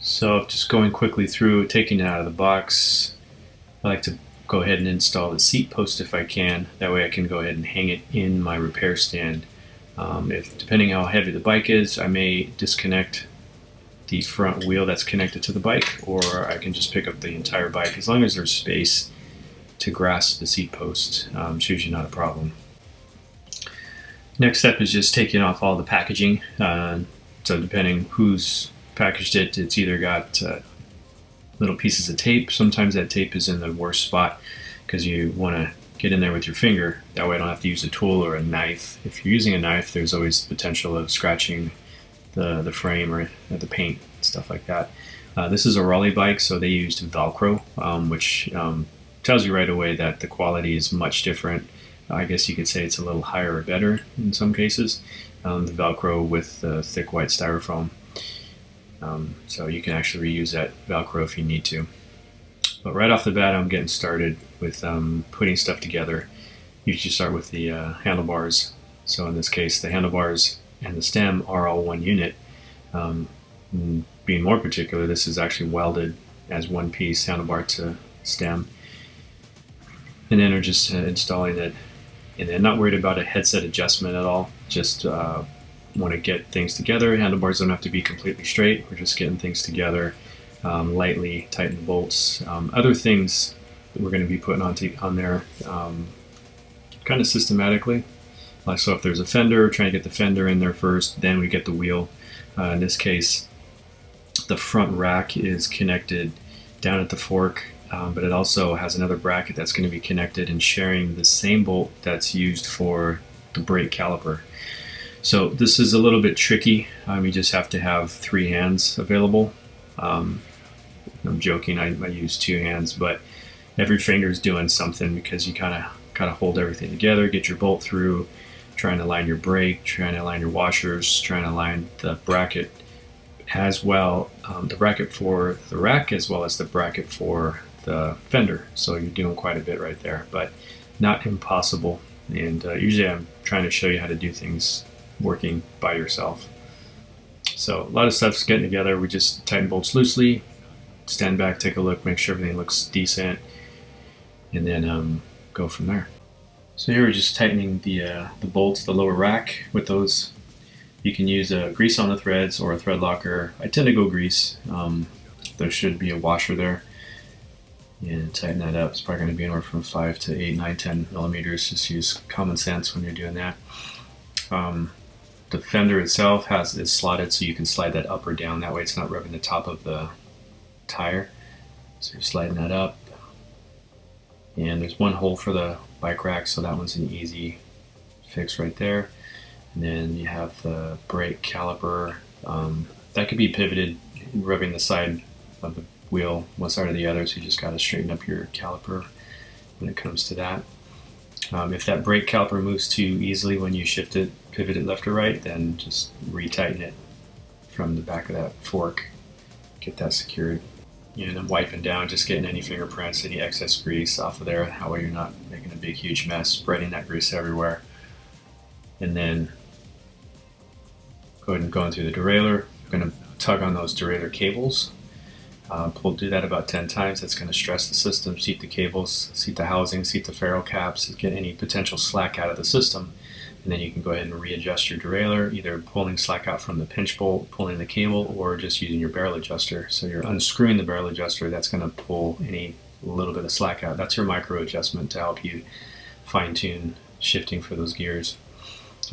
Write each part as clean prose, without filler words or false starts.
So just going quickly through, taking it out of the box, I like to go ahead and install the seat post if I can. That way I can go ahead and hang it in my repair stand. If depending how heavy the bike is, I may disconnect the front wheel that's connected to the bike, or I can just pick up the entire bike. As long as there's space to grasp the seat post, it's usually not a problem. Next step is just taking off all the packaging. So depending who's packaged it, it's either got little pieces of tape. Sometimes that tape is in the worst spot because you want to get in there with your finger. That way I don't have to use a tool or a knife. If you're using a knife, there's always the potential of scratching the frame or the paint, stuff like that. This is a Raleigh bike, so they used Velcro, which tells you right away that the quality is much different. I guess you could say it's a little higher or better in some cases. The Velcro with the thick white styrofoam. So you can actually reuse that Velcro if you need to. But right off the bat, I'm getting started with putting stuff together. Usually start with the handlebars. So in this case, the handlebars and the stem are all one unit. Being more particular, this is actually welded as one piece, handlebar to stem. And then we're just installing it. And then not worried about a headset adjustment at all. Just want to get things together. Handlebars don't have to be completely straight. We're just getting things together, lightly tighten the bolts. Other things that we're going to be putting on there kind of systematically. So if there's a fender, trying to get the fender in there first, then we get the wheel. In this case, the front rack is connected down at the fork, but it also has another bracket that's going to be connected and sharing the same bolt that's used for the brake caliper. So this is a little bit tricky. You just have to have 3 hands available. I'm joking, I use 2 hands, but every finger is doing something because you kind of hold everything together, get your bolt through, trying to line your brake, trying to line your washers, trying to line the bracket as well, the bracket for the rack as well as the bracket for the fender. So you're doing quite a bit right there, but not impossible. And usually I'm trying to show you how to do things working by yourself. So a lot of stuff's getting together. We just tighten bolts loosely, stand back, take a look, make sure everything looks decent, and then go from there. So here we're just tightening the bolts, the lower rack with those. You can use grease on the threads or a thread locker. I tend to go grease. There should be a washer there. And tighten that up. It's probably going to be anywhere from 5 to 8, 9, 10 millimeters. Just use common sense when you're doing that. The fender itself is slotted, so you can slide that up or down. That way it's not rubbing the top of the tire. So you're sliding that up. And there's one hole for the bike rack, so that one's an easy fix right there. And then you have the brake caliper. That could be pivoted, rubbing the side of the wheel one side or the other, so you just got to straighten up your caliper when it comes to that. If that brake caliper moves too easily when you shift it, pivot it left or right, then just retighten it from the back of that fork, get that secured. And I'm wiping down, just getting any fingerprints, any excess grease off of there. That way you're not making a big huge mess, spreading that grease everywhere. And then go ahead and go through the derailleur. I'm going to tug on those derailleur cables. We'll do that about 10 times. That's going to stress the system, seat the cables, seat the housing, seat the ferrule caps, get any potential slack out of the system. And then you can go ahead and readjust your derailleur, either pulling slack out from the pinch bolt, pulling the cable, or just using your barrel adjuster. So you're unscrewing the barrel adjuster, that's going to pull any little bit of slack out. That's your micro adjustment to help you fine tune shifting for those gears.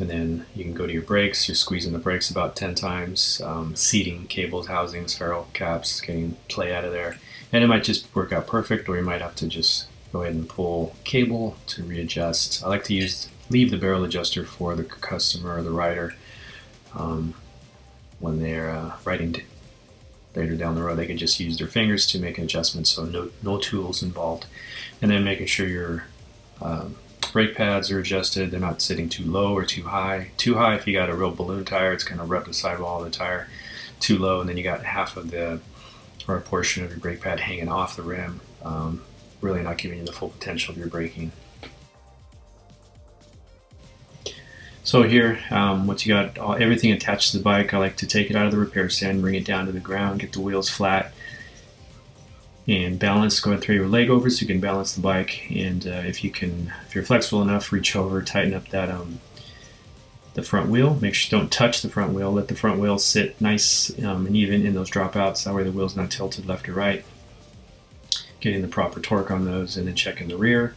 And then you can go to your brakes. You're squeezing the brakes about 10 times, seating cables, housings, ferrule caps, getting play out of there. And it might just work out perfect, or you might have to just go ahead and pull cable to readjust. I like to leave the barrel adjuster for the customer or the rider when they're riding later down the road. They can just use their fingers to make an adjustment, so no tools involved. And then making sure your brake pads are adjusted. They're not sitting too low or too high. Too high if you got a real balloon tire, it's going to rub the sidewall of the tire. Too low, and then you got half of or a portion of your brake pad hanging off the rim, really not giving you the full potential of your braking. So here, once you got everything attached to the bike, I like to take it out of the repair stand, bring it down to the ground, get the wheels flat, and balance. Go ahead and throw your leg over so you can balance the bike. And if you're flexible enough, reach over, tighten up that the front wheel. Make sure you don't touch the front wheel. Let the front wheel sit nice and even in those dropouts. That way the wheel's not tilted left or right. Getting the proper torque on those, and then checking the rear.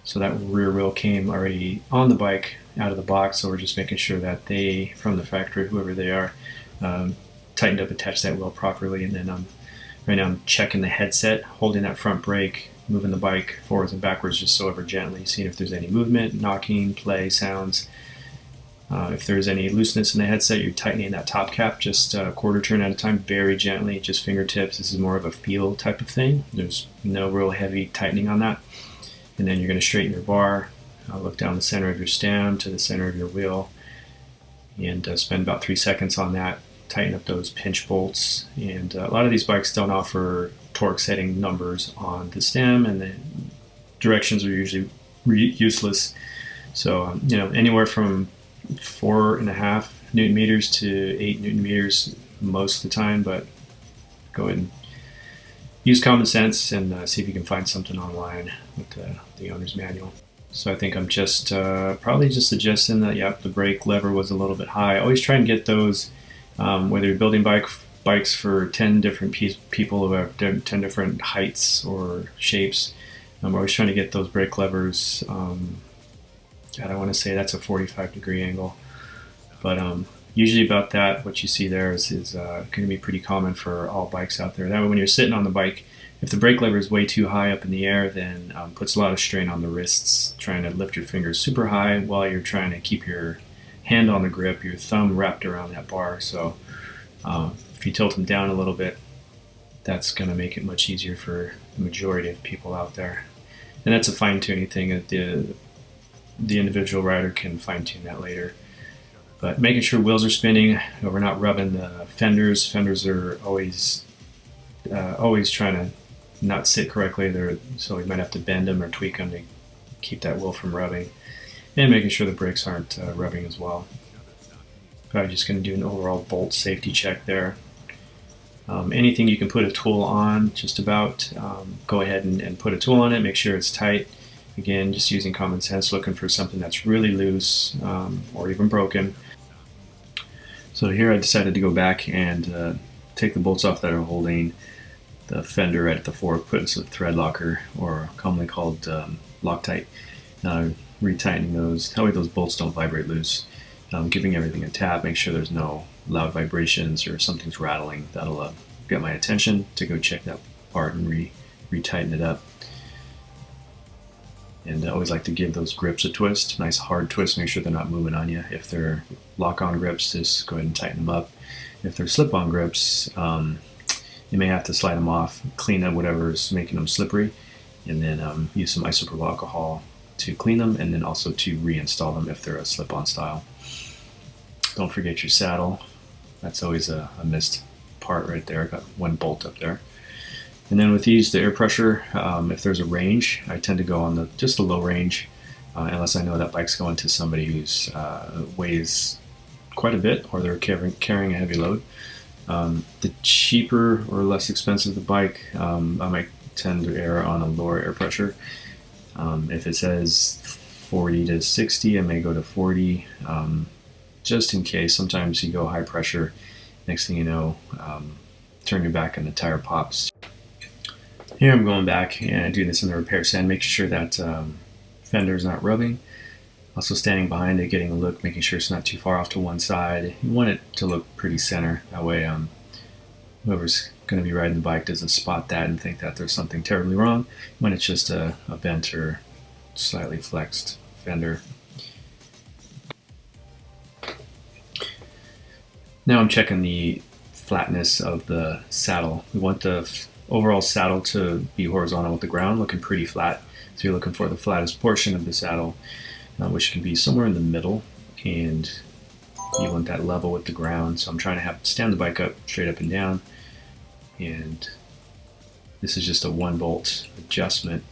So that rear wheel came already on the bike out of the box, so we're just making sure that they, from the factory, whoever they are, tightened up, attached that wheel properly. And then right now I'm checking the headset, holding that front brake, moving the bike forwards and backwards just so ever gently, seeing if there's any movement, knocking, play, sounds. If there's any looseness in the headset, you're tightening that top cap just a quarter turn at a time, very gently, just fingertips. This is more of a feel type of thing. There's no real heavy tightening on that. And then you're going to straighten your bar, look down the center of your stem to the center of your wheel, and spend about 3 seconds on that. Tighten up those pinch bolts. And a lot of these bikes don't offer torque setting numbers on the stem, and the directions are usually useless. So anywhere from 4.5 Newton meters to 8 Newton meters most of the time, but go ahead and use common sense and see if you can find something online with the owner's manual. So I think I'm just probably just adjusting that. Yep, the brake lever was a little bit high. Always try and get those, whether you're building bikes for 10 different people who have 10 different heights or shapes. I'm always trying to get those brake levers. God, I want to say that's a 45-degree angle, but usually about that, what you see there is going to be pretty common for all bikes out there. That way when you're sitting on the bike, if the brake lever is way too high up in the air, then puts a lot of strain on the wrists, trying to lift your fingers super high while you're trying to keep your hand on the grip, your thumb wrapped around that bar. So if you tilt them down a little bit, that's going to make it much easier for the majority of people out there. And that's a fine-tuning thing that the individual rider can fine-tune that later. But making sure wheels are spinning, we're not rubbing the fenders. Fenders are always trying to not sit correctly. So we might have to bend them or tweak them to keep that wheel from rubbing. And making sure the brakes aren't rubbing as well. Probably just going to do an overall bolt safety check there. Anything you can put a tool on, just about, go ahead and put a tool on it. Make sure it's tight. Again, just using common sense, looking for something that's really loose or even broken. So here I decided to go back and take the bolts off that are holding the fender at the fork, put a thread locker, or commonly called Loctite, retightening those. That way those bolts don't vibrate loose. Giving everything a tap, make sure there's no loud vibrations or something's rattling. That'll get my attention to go check that part and retighten it up. And I always like to give those grips a twist, nice hard twist, make sure they're not moving on you. If they're lock-on grips, just go ahead and tighten them up. If they're slip-on grips, you may have to slide them off, clean up whatever's making them slippery, and then use some isopropyl alcohol to clean them, and then also to reinstall them if they're a slip-on style. Don't forget your saddle. That's always a missed part right there. I got one bolt up there. And then with these, the air pressure, if there's a range, I tend to go on just the low range, unless I know that bike's going to somebody who's weighs quite a bit, or they're carrying a heavy load. The cheaper or less expensive the bike, I might tend to err on a lower air pressure. If it says 40 to 60, I may go to 40, just in case. Sometimes you go high pressure, next thing you know, turn your back and the tire pops. Here I'm going back and doing this in the repair stand, making sure that fender's not rubbing. Also standing behind it, getting a look, making sure it's not too far off to one side. You want it to look pretty center. That way whoever's going to be riding the bike doesn't spot that and think that there's something terribly wrong when it's just a bent or slightly flexed fender. Now I'm checking the flatness of the saddle. We want the overall saddle to be horizontal with the ground, looking pretty flat. So you're looking for the flattest portion of the saddle, which can be somewhere in the middle, and you want that level with the ground. So I'm trying to stand the bike up straight up and down, and this is just a 1 bolt adjustment,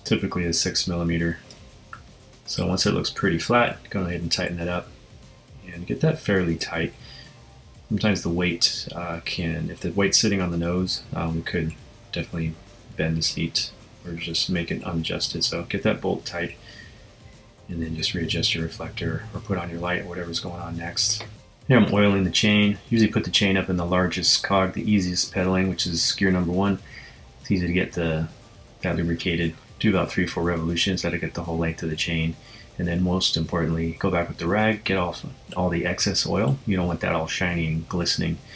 typically a 6 millimeter. So once it looks pretty flat, go ahead and tighten that up and get that fairly tight. Sometimes the weight if the weight's sitting on the nose, we could definitely bend the seat or just make it unadjusted. So get that bolt tight and then just readjust your reflector or put on your light or whatever's going on next. Here I'm oiling the chain. Usually put the chain up in the largest cog, the easiest pedaling, which is gear number 1. It's easy to get that lubricated. Do about 3 or 4 revolutions. That'll get the whole length of the chain. And then most importantly, go back with the rag, get off all the excess oil. You don't want that all shiny and glistening.